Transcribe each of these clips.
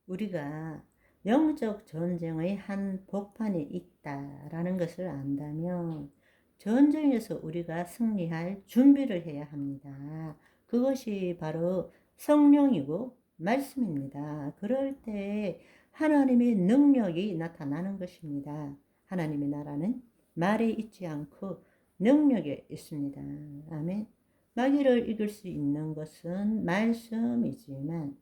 우리가 영적 전쟁의 한 복판에 있다라는 것을 안다면 전쟁에서 우리가 승리할 준비를 해야 합니다. 그것이 바로 성령이고 말씀입니다. 그럴 때 하나님의 능력이 나타나는 것입니다. 하나님의 나라는 말에 있지 않고 능력에 있습니다. 아멘. 마귀를 이길 수 있는 것은 말씀이지만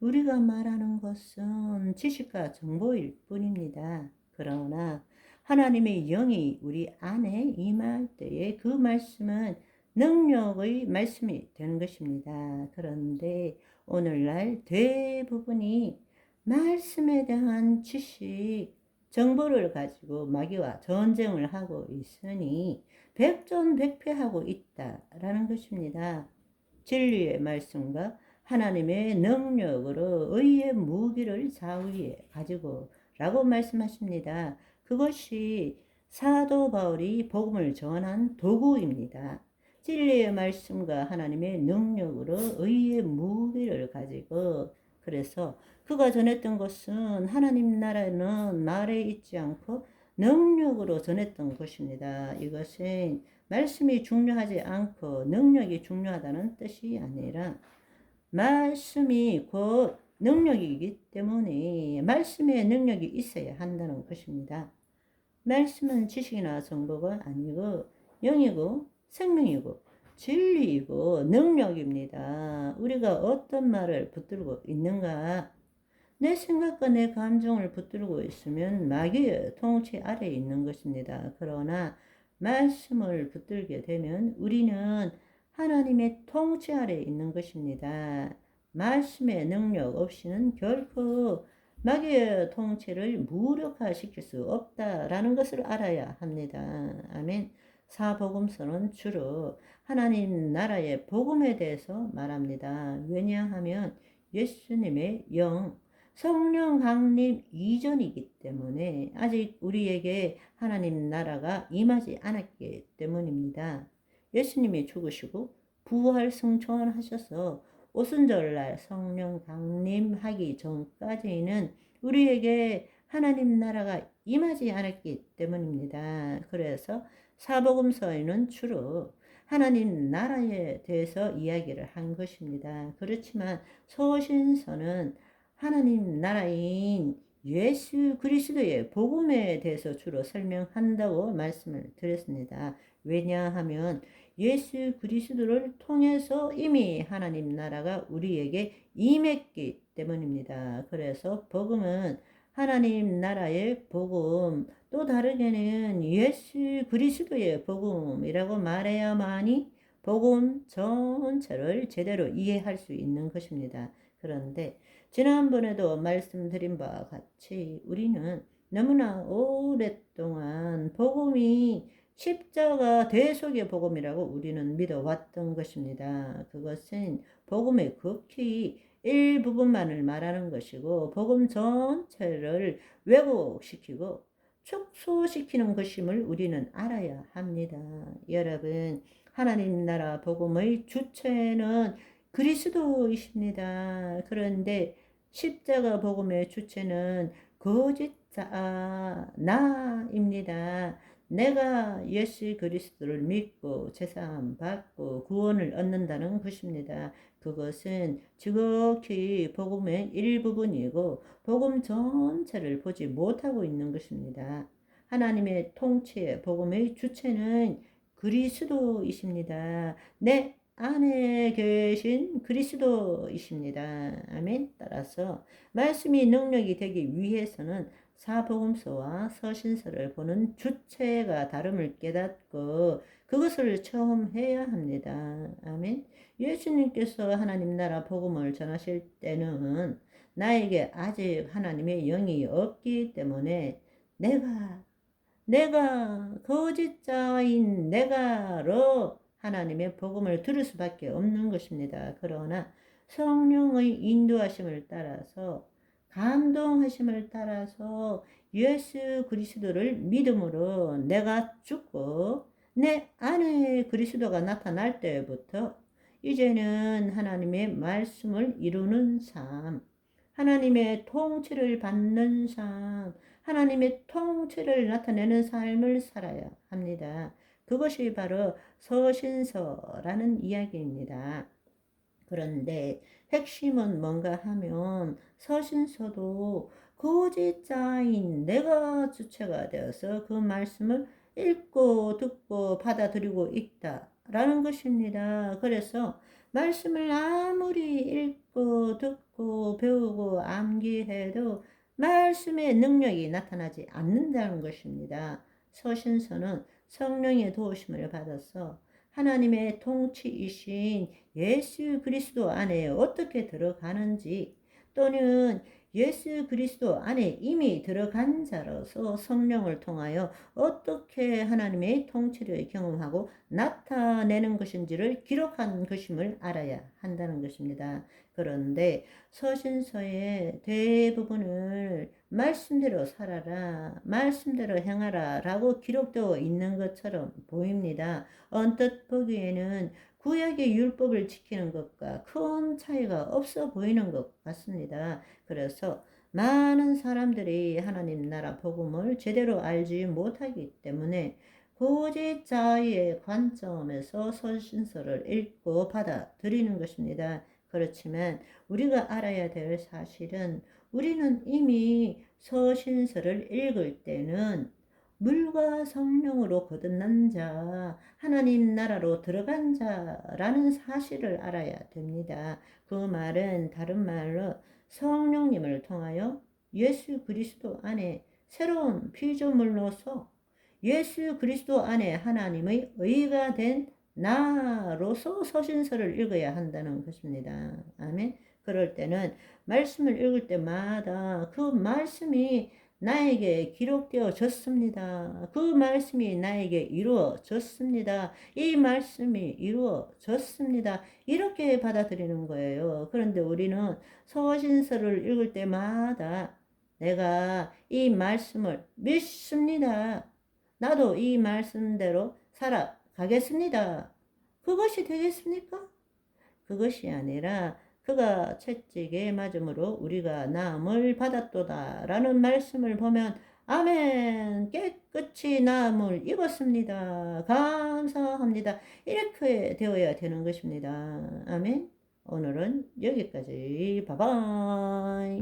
우리가 말하는 것은 지식과 정보일 뿐입니다. 그러나 하나님의 영이 우리 안에 임할 때에 그 말씀은 능력의 말씀이 되는 것입니다. 그런데 오늘날 대부분이 말씀에 대한 지식, 정보를 가지고 마귀와 전쟁을 하고 있으니 백전백패하고 있다라는 것입니다. 진리의 말씀과 하나님의 능력으로 의의 무기를 좌우에 가지고 라고 말씀하십니다. 그것이 사도 바울이 복음을 전한 도구입니다. 진리의 말씀과 하나님의 능력으로 의의 무기를 가지고, 그래서 그가 전했던 것은 하나님 나라는 말에 있지 않고 능력으로 전했던 것입니다. 이것은 말씀이 중요하지 않고 능력이 중요하다는 뜻이 아니라 말씀이 곧 능력이기 때문에 말씀에 능력이 있어야 한다는 것입니다. 말씀은 지식이나 정보가 아니고 영이고 생명이고 진리이고 능력입니다. 우리가 어떤 말을 붙들고 있는가? 내 생각과 내 감정을 붙들고 있으면 마귀의 통치 아래에 있는 것입니다. 그러나 말씀을 붙들게 되면 우리는 하나님의 통치 아래에 있는 것입니다. 말씀의 능력 없이는 결코 마귀의 통치를 무력화시킬 수 없다라는 것을 알아야 합니다. 아멘. 사복음서는 주로 하나님 나라의 복음에 대해서 말합니다. 왜냐하면 예수님의 영, 성령 강림 이전이기 때문에 아직 우리에게 하나님 나라가 임하지 않았기 때문입니다. 예수님이 죽으시고 부활 승천하셔서 오순절날 성령 강림하기 전까지는 우리에게 하나님 나라가 임하지 않았기 때문입니다. 그래서 사복음서에는 주로 하나님 나라에 대해서 이야기를 한 것입니다. 그렇지만 서신서는 하나님 나라인 예수 그리스도의 복음에 대해서 주로 설명한다고 말씀을 드렸습니다. 왜냐하면 예수 그리스도를 통해서 이미 하나님 나라가 우리에게 임했기 때문입니다. 그래서 복음은 하나님 나라의 복음, 또 다르게는 예수 그리스도의 복음이라고 말해야만이 복음 전체를 제대로 이해할 수 있는 것입니다. 그런데 지난번에도 말씀드린 바와 같이 우리는 너무나 오랫동안 복음이 십자가 대속의 복음이라고 우리는 믿어왔던 것입니다. 그것은 복음의 극히 일부분만을 말하는 것이고 복음 전체를 왜곡시키고 축소시키는 것임을 우리는 알아야 합니다. 여러분, 하나님 나라 복음의 주체는 그리스도이십니다. 그런데 십자가 복음의 주체는 거짓자 나입니다. 내가 예수 그리스도를 믿고 제사함 받고 구원을 얻는다는 것입니다. 그것은 지극히 복음의 일부분이고 복음 전체를 보지 못하고 있는 것입니다. 하나님의 통치의 복음의 주체는 그리스도이십니다. 내 안에 계신 그리스도이십니다. 아멘. 따라서 말씀이 능력이 되기 위해서는 사복음서와 서신서를 보는 주체가 다름을 깨닫고 그것을 처음 해야 합니다. 아멘. 예수님께서 하나님 나라 복음을 전하실 때는 나에게 아직 하나님의 영이 없기 때문에 내가 거짓자인 내가로 하나님의 복음을 들을 수밖에 없는 것입니다. 그러나 성령의 인도하심을 따라서 감동하심을 따라서 예수 그리스도를 믿음으로 내가 죽고 내 안에 그리스도가 나타날 때부터 이제는 하나님의 말씀을 이루는 삶, 하나님의 통치를 받는 삶, 하나님의 통치를 나타내는 삶을 살아야 합니다. 그것이 바로 서신서라는 이야기입니다. 그런데 핵심은 뭔가 하면 서신서도 거짓자인 내가 주체가 되어서 그 말씀을 읽고 듣고 받아들이고 있다라는 것입니다. 그래서 말씀을 아무리 읽고 듣고 배우고 암기해도 말씀의 능력이 나타나지 않는다는 것입니다. 서신서는 성령의 도우심을 받아서 하나님의 통치이신 예수 그리스도 안에 어떻게 들어가는지, 또는 예수 그리스도 안에 이미 들어간 자로서 성령을 통하여 어떻게 하나님의 통치를 경험하고 나타내는 것인지를 기록한 것임을 알아야 한다는 것입니다. 그런데 서신서의 대부분을 말씀대로 살아라, 말씀대로 행하라 라고 기록되어 있는 것처럼 보입니다. 언뜻 보기에는 구약의 율법을 지키는 것과 큰 차이가 없어 보이는 것 같습니다. 그래서 많은 사람들이 하나님 나라 복음을 제대로 알지 못하기 때문에 고지자의 관점에서 서신서를 읽고 받아들이는 것입니다. 그렇지만 우리가 알아야 될 사실은, 우리는 이미 서신서를 읽을 때는 물과 성령으로 거듭난 자, 하나님 나라로 들어간 자라는 사실을 알아야 됩니다. 그 말은 다른 말로 성령님을 통하여 예수 그리스도 안에 새로운 피조물로서 예수 그리스도 안에 하나님의 의가 된 나로서 서신서를 읽어야 한다는 것입니다. 아멘. 그럴 때는 말씀을 읽을 때마다 그 말씀이 나에게 기록되어졌습니다. 그 말씀이 나에게 이루어졌습니다. 이 말씀이 이루어졌습니다. 이렇게 받아들이는 거예요. 그런데 우리는 서신서를 읽을 때마다 내가 이 말씀을 믿습니다. 나도 이 말씀대로 살아가겠습니다. 그것이 되겠습니까? 그것이 아니라 그가 채찍에 맞음으로 우리가 나음을 받았도다 라는 말씀을 보면 아멘, 깨끗이 나음을 입었습니다. 감사합니다. 이렇게 되어야 되는 것입니다. 아멘. 오늘은 여기까지. 바이바이.